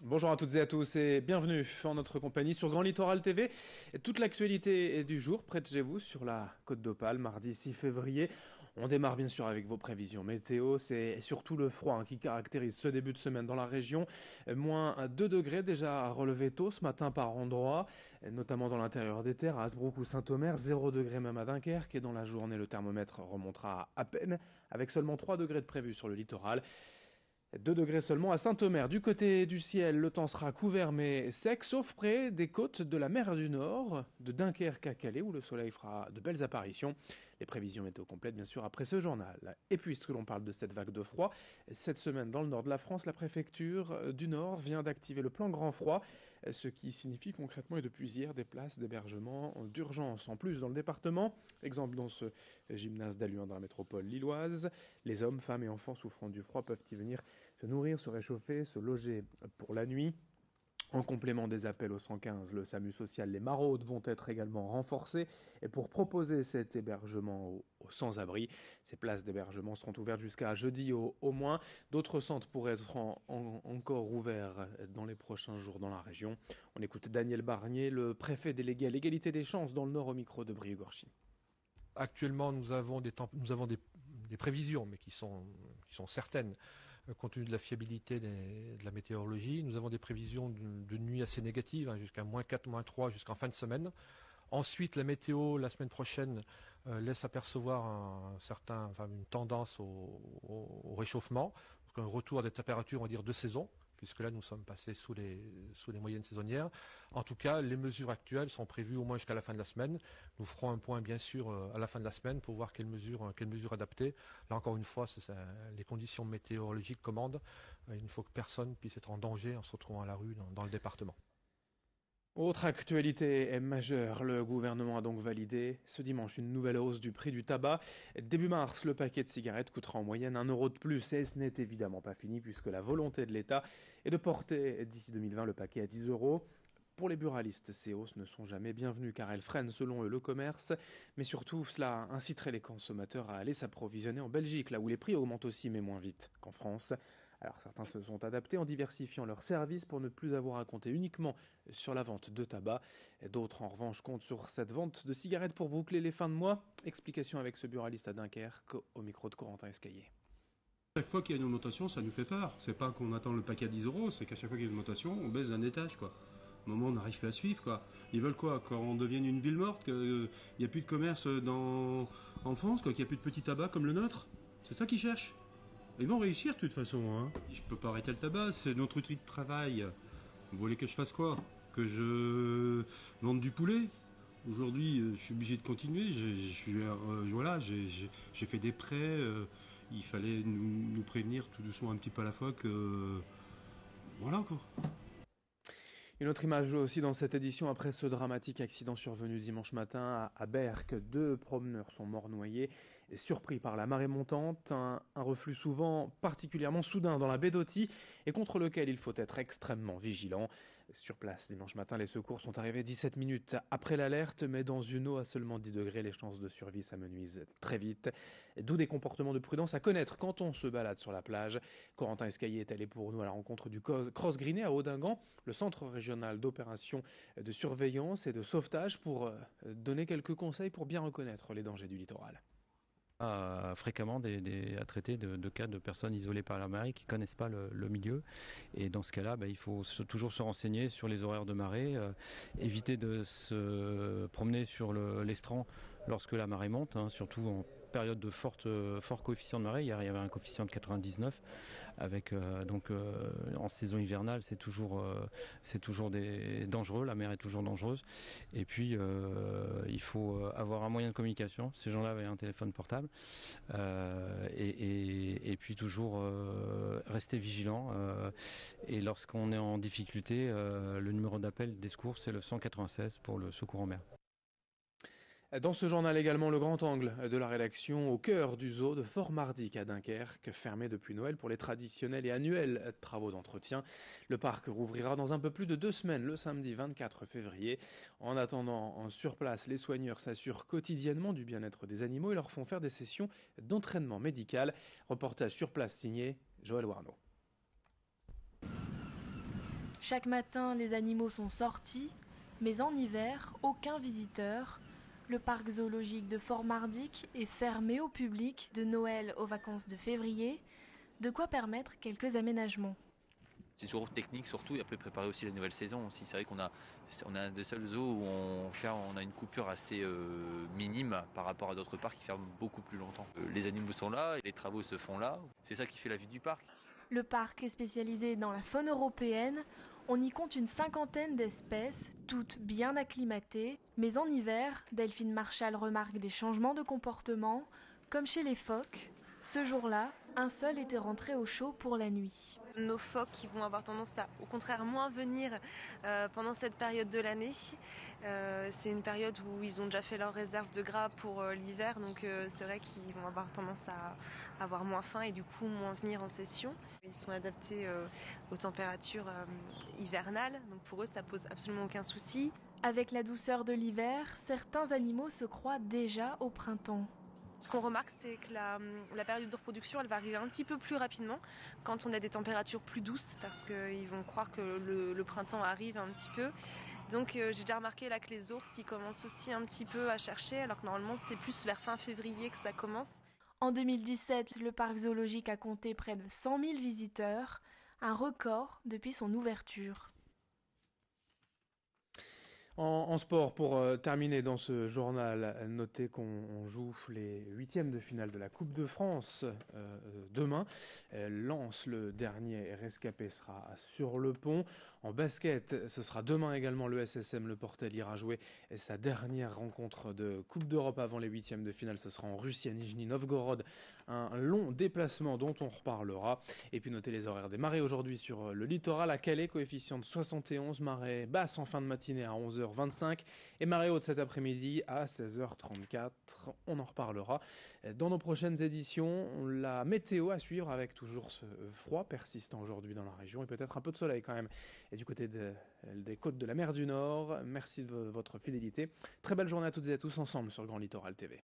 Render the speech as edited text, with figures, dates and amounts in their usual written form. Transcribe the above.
Bonjour à toutes et à tous et bienvenue en notre compagnie sur Grand Littoral TV. Toute l'actualité du jour près de chez vous sur la Côte d'Opale, mardi 6 février. On démarre bien sûr avec vos prévisions météo. C'est surtout le froid qui caractérise ce début de semaine dans la région. Moins 2 degrés déjà relevé tôt ce matin par endroits, notamment dans l'intérieur des terres, à Hasbrook ou Saint-Omer. 0 degré même à Dunkerque et dans la journée le thermomètre remontera à peine avec seulement 3 degrés de prévu sur le littoral. 2 degrés seulement à Saint-Omer. Du côté du ciel, le temps sera couvert mais sec, sauf près des côtes de la mer du Nord, de Dunkerque à Calais, où le soleil fera de belles apparitions. Les prévisions météo complètes, bien sûr, après ce journal. Et puisque l'on parle de cette vague de froid, cette semaine, dans le nord de la France, la préfecture du Nord vient d'activer le plan grand froid, ce qui signifie concrètement et depuis hier des places d'hébergement d'urgence. En plus, dans le département, exemple dans ce gymnase d'Alluin dans la métropole lilloise, les hommes, femmes et enfants souffrant du froid peuvent y venir se nourrir, se réchauffer, se loger pour la nuit. En complément des appels au 115, le SAMU social, les maraudes vont être également renforcées. Et pour proposer cet hébergement aux sans-abri, ces places d'hébergement seront ouvertes jusqu'à jeudi au moins. D'autres centres pourraient être encore ouverts dans les prochains jours dans la région. On écoute Daniel Barnier, le préfet délégué à l'égalité des chances dans le Nord au micro de Brieux-Gorchy. Actuellement, nous avons des prévisions, mais qui sont certaines, compte tenu de la fiabilité de la météorologie. Nous avons des prévisions de nuit assez négatives, jusqu'à -4, -3, jusqu'en fin de semaine. Ensuite, la météo, la semaine prochaine, laisse apercevoir une tendance au réchauffement, donc un retour des températures, on va dire, de saison, puisque là, nous sommes passés sous les moyennes saisonnières. En tout cas, les mesures actuelles sont prévues au moins jusqu'à la fin de la semaine. Nous ferons un point, bien sûr, à la fin de la semaine pour voir quelles mesures adapter. Là, encore une fois, les conditions météorologiques commandent. Il ne faut que personne puisse être en danger en se retrouvant à la rue dans le département. Autre actualité majeure, le gouvernement a donc validé ce dimanche une nouvelle hausse du prix du tabac. Début mars, le paquet de cigarettes coûtera en moyenne 1 € de plus et ce n'est évidemment pas fini puisque la volonté de l'État est de porter d'ici 2020 le paquet à 10 €. Pour les buralistes, ces hausses ne sont jamais bienvenues car elles freinent selon eux le commerce, mais surtout cela inciterait les consommateurs à aller s'approvisionner en Belgique, là où les prix augmentent aussi mais moins vite qu'en France. Alors certains se sont adaptés en diversifiant leurs services pour ne plus avoir à compter uniquement sur la vente de tabac. D'autres en revanche comptent sur cette vente de cigarettes pour boucler les fins de mois. Explication avec ce buraliste à Dunkerque au micro de Corentin Escaillé. Chaque fois qu'il y a une augmentation, ça nous fait peur. C'est pas qu'on attend le paquet à 10 €, c'est qu'à chaque fois qu'il y a une augmentation, on baisse d'un étage, quoi. Au moment où on n'arrive plus à suivre, quoi. Ils veulent quoi? Qu'on devienne une ville morte, qu'il n'y a plus de commerce en France, quoi, qu'il n'y a plus de petits tabac comme le nôtre? C'est ça qu'ils cherchent. Ils vont réussir de toute façon, hein. Je peux pas arrêter le tabac, c'est notre outil de travail. Vous voulez que je fasse quoi? Que je vende du poulet? Aujourd'hui, je suis obligé de continuer. Voilà, j'ai fait des prêts. Il fallait nous prévenir tout doucement un petit peu à la fois que voilà quoi. Une autre image aussi dans cette édition après ce dramatique accident survenu dimanche matin à Berck. 2 promeneurs sont morts noyés et surpris par la marée montante, un reflux souvent particulièrement soudain dans la baie d'Authie et contre lequel il faut être extrêmement vigilant. Sur place, dimanche matin, les secours sont arrivés 17 minutes après l'alerte, mais dans une eau à seulement 10 degrés, les chances de survie s'amenuisent très vite. D'où des comportements de prudence à connaître quand on se balade sur la plage. Corentin Escaillé est allé pour nous à la rencontre du Cross Greené à Audingan, le centre régional d'opération de surveillance et de sauvetage, pour donner quelques conseils pour bien reconnaître les dangers du littoral. Fréquemment à traiter de cas de personnes isolées par la marée qui ne connaissent pas le milieu, et dans ce cas-là il faut toujours se renseigner sur les horaires de marée, éviter de se promener sur l'estran lorsque la marée monte, surtout en période de fort coefficient de marée. Hier il y avait un coefficient de 99 avec en saison hivernale c'est toujours dangereux, la mer est toujours dangereuse. Et puis il faut avoir un moyen de communication, ces gens-là avaient un téléphone portable, et puis toujours rester vigilant, et lorsqu'on est en difficulté, le numéro d'appel des secours c'est le 196 pour le secours en mer. Dans ce journal également, le grand angle de la rédaction au cœur du zoo de Fort-Mardic à Dunkerque, fermé depuis Noël pour les traditionnels et annuels travaux d'entretien. Le parc rouvrira dans un peu plus de 2 semaines, le samedi 24 février. En attendant, sur place, les soigneurs s'assurent quotidiennement du bien-être des animaux et leur font faire des sessions d'entraînement médical. Reportage sur place signé Joël Warneau. Chaque matin, les animaux sont sortis, mais en hiver, aucun visiteur. Le parc zoologique de Fort-Mardic est fermé au public de Noël aux vacances de février, de quoi permettre quelques aménagements. C'est toujours technique surtout, et après préparer aussi la nouvelle saison aussi. C'est vrai qu'on a un des seuls zoos où on a une coupure assez minime par rapport à d'autres parcs qui ferment beaucoup plus longtemps. Les animaux sont là, et les travaux se font là, c'est ça qui fait la vie du parc. Le parc est spécialisé dans la faune européenne, on y compte une 50aine d'espèces, toutes bien acclimatées, mais en hiver, Delphine Marchal remarque des changements de comportement, comme chez les phoques. Ce jour-là, un seul était rentré au chaud pour la nuit. Nos phoques qui vont avoir tendance à, au contraire, moins venir pendant cette période de l'année. C'est une période où ils ont déjà fait leur réserve de gras pour l'hiver, donc c'est vrai qu'ils vont avoir tendance à avoir moins faim et du coup moins venir en session. Ils sont adaptés aux températures hivernales, donc pour eux ça pose absolument aucun souci. Avec la douceur de l'hiver, certains animaux se croient déjà au printemps. Ce qu'on remarque, c'est que la période de reproduction, elle va arriver un petit peu plus rapidement quand on a des températures plus douces, parce qu'ils vont croire que le printemps arrive un petit peu. Donc j'ai déjà remarqué là que les ours, ils commencent aussi un petit peu à chercher, alors que normalement c'est plus vers fin février que ça commence. En 2017, le parc zoologique a compté près de 100 000 visiteurs, un record depuis son ouverture. En sport, pour terminer dans ce journal, notez qu'on joue les huitièmes de finale de la Coupe de France demain. Lens, le dernier rescapé, sera sur le pont. En basket, ce sera demain également le SSM Le Portel ira jouer sa dernière rencontre de Coupe d'Europe avant les huitièmes de finale. Ce sera en Russie à Nijni Novgorod. Un long déplacement dont on reparlera. Et puis notez les horaires des marées aujourd'hui sur le littoral à Calais, coefficient de 71, marée basse en fin de matinée à 11h25 et marée haute cet après-midi à 16h34. On en reparlera dans nos prochaines éditions. La météo à suivre avec toujours ce froid persistant aujourd'hui dans la région et peut-être un peu de soleil quand même. Et du côté des côtes de la mer du Nord, merci de votre fidélité. Très belle journée à toutes et à tous ensemble sur Grand Littoral TV.